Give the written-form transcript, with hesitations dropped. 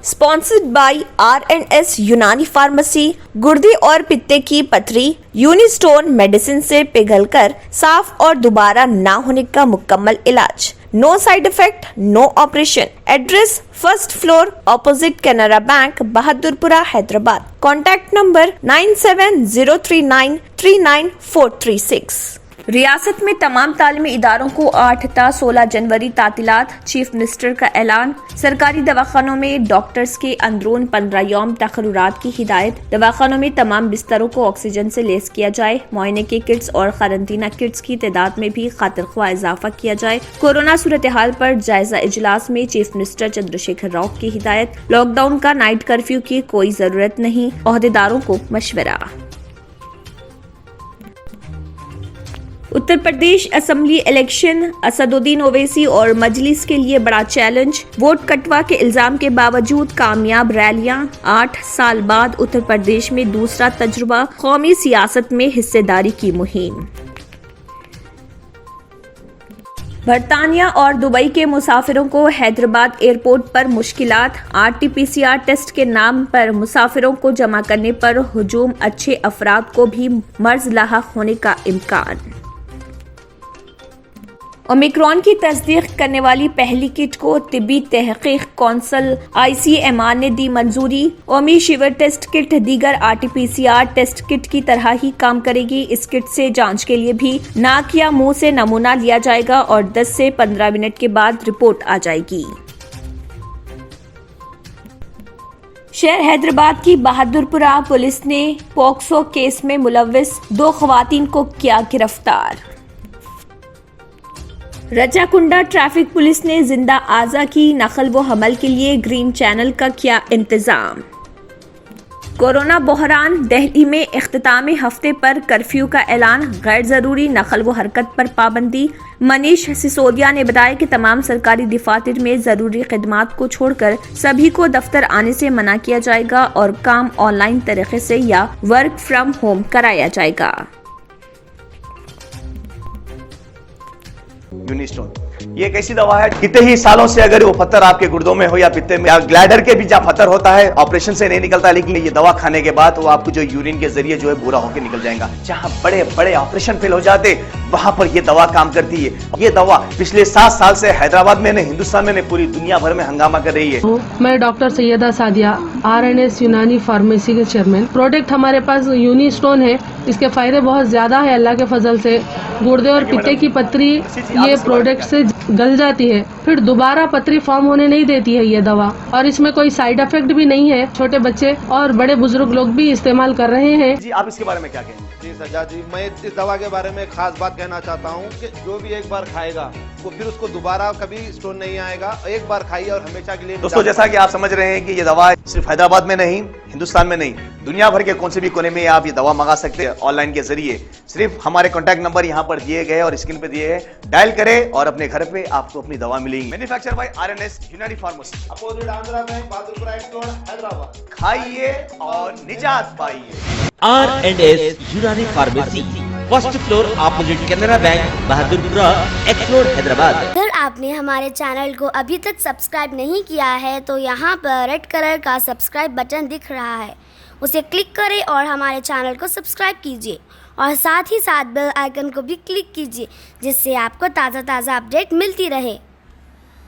Sponsored by R&S यूनानी pharmacy. गुर्दे और पित्ते की पथरी यूनिस्टोन मेडिसिन से पिघलकर साफ और दोबारा ना होने का मुकम्मल इलाज। No side effect, no operation. Address first floor opposite Canara bank, Bahadurpura, Hyderabad. Contact number 9703939436। रियासत में तमाम तालीमी इदारों को 8 ता 16 जनवरी तातीलात। चीफ मिनिस्टर का ऐलान। सरकारी दवाखानों में डॉक्टर्स के अंदरून 15 यौम तकर्रुरात की हिदायत। दवाखानों में तमाम बिस्तरों को ऑक्सीजन से लेस किया जाए। मुआयने के किट्स और क्वारंटीना किट्स की तादाद में भी खातिरख्वाह इजाफा किया जाए। कोरोना सूरत हाल पर जायजा इजलास में चीफ मिनिस्टर चंद्रशेखर राव की हिदायत। लॉकडाउन का नाइट कर्फ्यू की कोई जरूरत नहीं, ओहदेदारों को मशवरा। उत्तर प्रदेश असेंबली इलेक्शन, असदुद्दीन ओवैसी और मजलिस के लिए बड़ा चैलेंज। वोट कटवा के इल्जाम के बावजूद कामयाब रैलियां। 8 साल बाद उत्तर प्रदेश में दूसरा तजुर्बा। कौमी सियासत में हिस्सेदारी की मुहिम। बरतानिया और दुबई के मुसाफिरों को हैदराबाद एयरपोर्ट पर मुश्किलात। RT-PCR टेस्ट के नाम पर मुसाफिरों को जमा करने पर हुजूम। अच्छे अफराद को भी मर्ज लाहक होने का इम्कान। ओमिक्रॉन की तस्दीक करने वाली पहली किट को तिब्बी तहकीक कौंसिल ICMR ने दी मंजूरी। ओमी शिवर टेस्ट किट दीगर RT-PCR टेस्ट किट की तरह ही काम करेगी। इस किट से जांच के लिए भी नाक या मुंह से नमूना लिया जाएगा और 10 से 15 मिनट के बाद रिपोर्ट आ जाएगी। शहर हैदराबाद की बहादुरपुरा पुलिस ने पॉक्सो केस में मुलव्विस 2 खवातीन को किया गिरफ्तार। रजाकुंडा ट्रैफिक पुलिस ने जिंदा आजा की नकल व हमल के लिए ग्रीन चैनल का किया इंतजाम। कोरोना बहरान, दिल्ली में इख्तितामी हफ्ते पर कर्फ्यू का ऐलान। गैर जरूरी नकल व हरकत पर पाबंदी। मनीष सिसोदिया ने बताया कि तमाम सरकारी दफातर में जरूरी खिदमात को छोड़कर सभी को दफ्तर आने से मना किया जाएगा और काम ऑनलाइन तरीके से या वर्क फ्रॉम होम कराया जाएगा। यूनिस्टोन ये एक ऐसी दवा है, कितने ही सालों से अगर वो पत्थर आपके गुर्दों में हो या पित्ते में या ग्लैडर के भी जहाँ पत्थर होता है, ऑपरेशन से नहीं निकलता, लेकिन ये दवा खाने के बाद वो आपको जो यूरिन के जरिए जो है बुरा होकर निकल जाएगा। जहाँ बड़े बड़े ऑपरेशन फेल हो जाते वहां पर ये दवा काम करती है। ये दवा पिछले 7 साल से हैदराबाद में नहीं, हिंदुस्तान में नहीं, पूरी दुनिया भर में हंगामा कर रही है। मैं डॉक्टर सैयदा सादिया, R&S यूनानी फार्मेसी के चेयरमैन। प्रोडक्ट हमारे पास यूनिस्टोन है। इसके फायदे बहुत ज्यादा है अल्लाह के फजल से। गुर्दे और पित्ते की पथरी ये प्रोडक्ट से गल जाती है, फिर दोबारा पथरी फॉर्म होने नहीं देती है ये दवा। और इसमें कोई साइड इफेक्ट भी नहीं है। छोटे बच्चे और बड़े बुजुर्ग लोग भी इस्तेमाल कर रहे हैं। जी आप इसके बारे में क्या कहेंगे? जी सज्जाद जी, मैं इस दवा के बारे में खास बात कहना चाहता हूँ कि जो भी एक बार खाएगा वो फिर उसको दोबारा कभी स्टोन नहीं आएगा। एक बार खाइए और हमेशा के लिए। दोस्तों जैसा कि आप समझ रहे हैं कि ये दवा सिर्फ हैदराबाद में नहीं, हिंदुस्तान में नहीं, दुनिया भर के कौन से भी कोने में आप ये दवा मंगा सकते हैं ऑनलाइन के जरिए। सिर्फ हमारे कॉन्टैक्ट नंबर यहाँ पर दिए गए और स्क्रीन पे दिए हैं, डायल करें और अपने घर पे आपको अपनी दवा मिलेगी। मैन्युफैक्चर बाय R&S यूनानी pharmacy, opposite Andhra bank, Bahadurpura road, Hyderabad. खाइए और निजात पाइए। R&S यूनानी pharmacy, first floor opposite Canara bank, Bahadurpura road, Hyderabad. अगर आपने हमारे चैनल को अभी तक सब्सक्राइब नहीं किया है तो यहाँ पर रेड कलर का सब्सक्राइब बटन दिख रहा है, उसे क्लिक करें और हमारे चैनल को सब्सक्राइब कीजिए और साथ ही साथ बेल आइकन को भी क्लिक कीजिए, जिससे आपको ताज़ा अपडेट मिलती रहे।